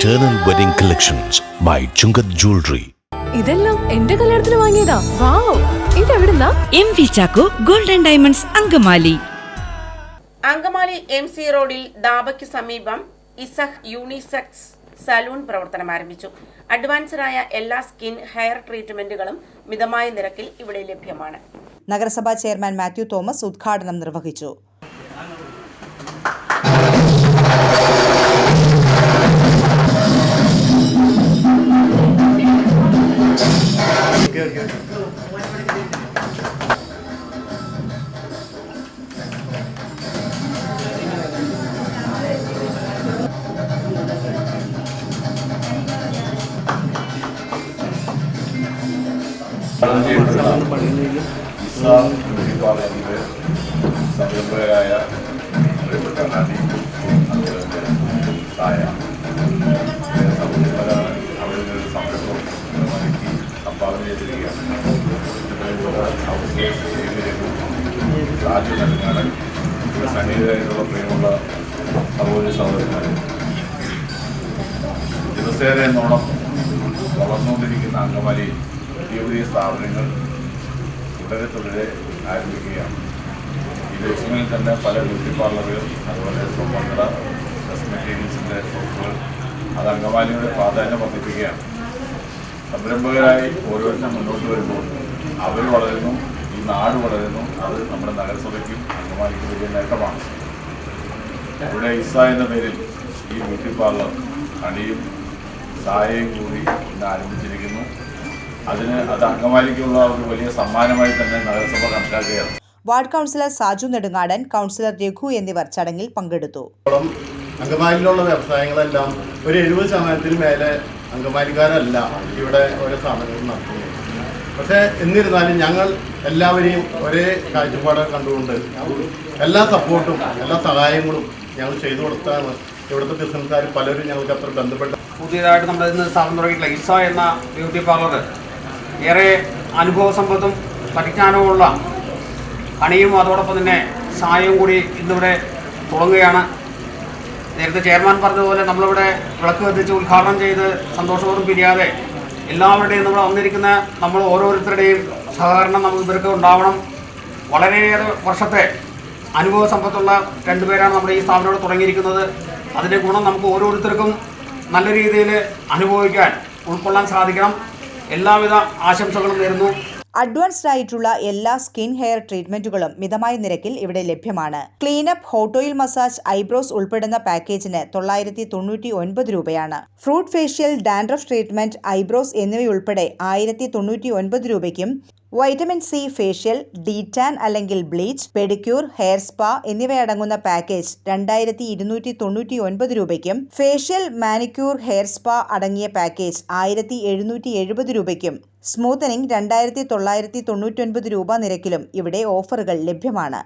Eternal Wedding Collections by Chungat Jewelry. ഇതെല്ലാം എന്റെ കല്യാണത്തിന് വാങ്ങിയതാ. വാവ്, ഇതെവിടുന്നാ? MV Chaco Golden Diamonds Angamaly. Angamaly MC റോഡിൽ ദാബയ്ക്ക് സമീപം ഇസഹ് യൂണിസെക്സ് സലൂൺ പ്രവർത്തനം ആരംഭിച്ചു. അഡ്വാൻസ്ഡായ എല്ലാ സ്കിൻ ഹെയർ ട്രീറ്റ്മെന്റുകളും മിതമായ നിരക്കിൽ ഇവിടെ ലഭ്യമാണ്. നഗരസഭാ ചെയർമാൻ മാത്യു തോമസ് ഉദ്ഘാടനം നിർവഹിച്ചു. സംരംഭകരായ പ്രിയപ്പെട്ട നടി തായ അവരുടെ ഒരു സംരംഭം മനക്കി സംഭാവന ചെയ്തിരിക്കുകയാണ്. സാജു നെടുങ്ങാടൻ സന്നിഹിതരായിട്ടുള്ള പ്രിയമുള്ള അതുപോലെ സഹോദരന്മാർ ദിവസേന എന്നോണം വളർന്നുകൊണ്ടിരിക്കുന്ന അങ്കമാലിയിൽ പുതിയ പുതിയ സ്ഥാപനങ്ങൾ തുടരെ ആരംഭിക്കുകയാണ്. ഈ ദിവസങ്ങളിൽ തന്നെ പല ബ്യൂട്ടി പാർലറുകൾ, അതുപോലെ സ്വർണ്ണക്കട, കോസ്മെറ്റീരിയൽസിൻ്റെ ഷോപ്പുകൾ, അത് അങ്കമാലിയുടെ പ്രാധാന്യം വർദ്ധിപ്പിക്കുകയാണ്. സംരംഭകരായി ഓരോരുത്തരും മുന്നോട്ട് വരുമ്പോൾ അവർ വളരുന്നു, ഈ നാട് വളരുന്നു. അത് നമ്മുടെ നഗരസഭയ്ക്കും അങ്കമാലിക്ക് വലിയ നേട്ടമാണ്. ഇവിടെ ഇസ എന്ന പേരിൽ ഈ ബ്യൂട്ടി പാർലർ അണിയും സായയും കൂടി ഇന്ന് ആരംഭിച്ചിരിക്കുന്നു. അത് അങ്കമാലിക്കുള്ള ഒരു വലിയ സമ്മാനമായി തന്നെ നഗരസഭ കണക്കാക്കുകയാണ്. Ward councillor Saju Nedungadan, councillor Raghu എന്നിവർ ചടങ്ങിൽ പങ്കെടുത്തു. അങ്കമാലിയിലുള്ള വ്യവസായങ്ങളെല്ലാം ഒരു 70% മേലെ അങ്കമാലിക്കാരല്ല ഇവിടെ ഓരോ സ്ഥാപനങ്ങൾ നടത്തുന്നത്. പക്ഷേ എന്നിരുന്നാലും ഞങ്ങൾ എല്ലാവരെയും ഒരേ കാഴ്ചപ്പാട് കണ്ടുകൊണ്ട് എല്ലാ സപ്പോർട്ടും എല്ലാ സഹായങ്ങളും ഞങ്ങൾ ചെയ്തു കൊടുത്താണ് ഇവിടുത്തെ ബിസിനസ്സുകാർ പലരും ഞങ്ങൾക്ക് അത്ര ബന്ധപ്പെട്ട. പുതിയതായിട്ട് നമ്മൾ ഇന്ന് സ്ഥാപനം തുടങ്ങിയിട്ടുള്ള ഇസ എന്ന ബ്യൂട്ടി പാർലർ ഏറെ അനുഭവ സമ്പത്തും പരിജ്ഞാനവുമുള്ള അണിയും അതോടൊപ്പം തന്നെ സായവും കൂടി ഇന്നിവിടെ തുടങ്ങുകയാണ്. നേരത്തെ ചെയർമാൻ പറഞ്ഞതുപോലെ നമ്മളിവിടെ വിളക്ക് കത്തിച്ച് ഉദ്ഘാടനം ചെയ്ത് സന്തോഷപൂർവ്വം പിരിയാതെ എല്ലാവരുടെയും നമ്മൾ വന്നിരിക്കുന്ന നമ്മൾ ഓരോരുത്തരുടെയും സഹകരണം നമുക്ക് ഇവർക്ക് ഉണ്ടാവണം. വളരെയേറെ വർഷത്തെ അനുഭവ സമ്പത്തുള്ള രണ്ടുപേരാണ് നമ്മുടെ ഈ സ്ഥാപനം തുടങ്ങിയിരിക്കുന്നത്. അതിൻ്റെ ഗുണം നമുക്ക് ഓരോരുത്തർക്കും നല്ല രീതിയിൽ അനുഭവിക്കാൻ ഉൾക്കൊള്ളാൻ സാധിക്കണം. എല്ലാവിധ ആശംസകളും നേരുന്നു. അഡ്വാൻസ്ഡ് ആയിട്ടുള്ള എല്ലാ സ്കിൻ ഹെയർ ട്രീറ്റ്മെന്റുകളും മിതമായ നിരക്കിൽ ഇവിടെ ലഭ്യമാണ്. Cleanup, hot oil massage, eyebrows ഉൾപ്പെടുന്ന പാക്കേജിന് 999 രൂപയാണ്. Fruit facial, dandruff treatment, eyebrows എന്നിവയുൾപ്പെടെ 1099 രൂപയ്ക്കും വൈറ്റമിൻ സി ഫേഷ്യൽ, ഡീറ്റാൻ അല്ലെങ്കിൽ ബ്ലീച്ച്, പെഡിക്യൂർ, ഹെയർ സ്പാ എന്നിവയടങ്ങുന്ന പാക്കേജ് 2299 രൂപയ്ക്കും ഫേഷ്യൽ, മാനിക്യൂർ, ഹെയർ സ്പാ അടങ്ങിയ പാക്കേജ് 1770 രൂപയ്ക്കും സ്മൂത്തനിങ് 2999 രൂപ നിരക്കിലും ഇവിടെ ഓഫറുകൾ ലഭ്യമാണ്.